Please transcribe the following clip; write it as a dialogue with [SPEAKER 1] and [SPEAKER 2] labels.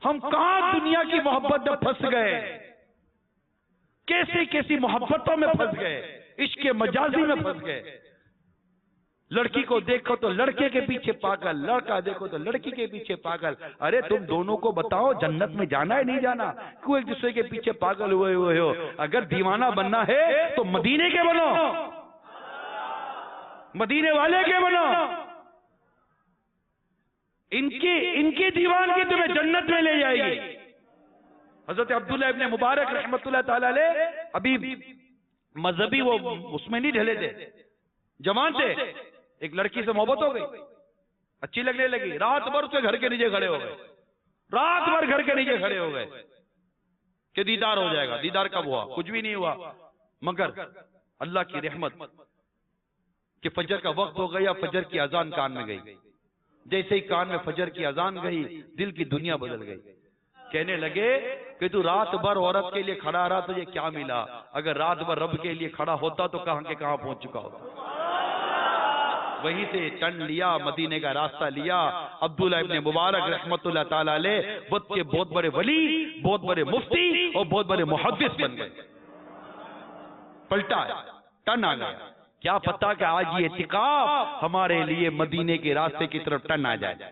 [SPEAKER 1] हम कहां दुनिया की मोहब्बत में फंस गए, कैसी कैसी मोहब्बतों में फंस गए, इश्क मजाजी में फंस गए। लड़की को देखो तो लड़के के पीछे पागल, लड़का देखो तो लड़की के पीछे पागल। अरे तुम दोनों को बताओ जन्नत में जाना है नहीं जाना, क्यों एक दूसरे के पीछे पागल हुए हुए हो? अगर दीवाना बनना है तो मदीने के बनो, मदीने वाले के बनो। इनकी दीवानगी तुम्हें जन्नत में ले जाएगी। हजरत अब्दुल्लाह इब्ने मुबारक रहमतुल्लाह ताला अलैह अभी मजहबी वो उसमें नहीं ढले थे, जवान थे। एक लड़की से मोहब्बत हो गई, अच्छी लगने लगी, रात भर उसके घर के नीचे खड़े हो गए, रात भर घर के नीचे खड़े हो गए कि दीदार हो जाएगा। दीदार कब हुआ? कुछ भी नहीं हुआ, मगर अल्लाह की रहमत कि फजर का वक्त हो गया, फजर की अजान कान में गई। जैसे ही कान में फजर की अजान गई, दिल की दुनिया बदल गई। कहने लगे कि तू रात भर औरत के लिए खड़ा रहा, तुझे क्या मिला? अगर रात भर रब के लिए खड़ा होता तो कहां के कहां पहुंच चुका होता। वहीं से टर्न लिया, मदीने का रास्ता लिया। अब्दुल्लाह इब्ने मुबारक रहमतुल्लाह ताला अलैह वक्त के बहुत बड़े वली, बहुत बड़े मुफ्ती और बहुत बड़े मुहद्दिस बन गए। पलटा है, टर्न आ गया। क्या पता कि आज ये इतिकाफ हमारे लिए मदीने के रास्ते की तरफ टर्न आ जाए।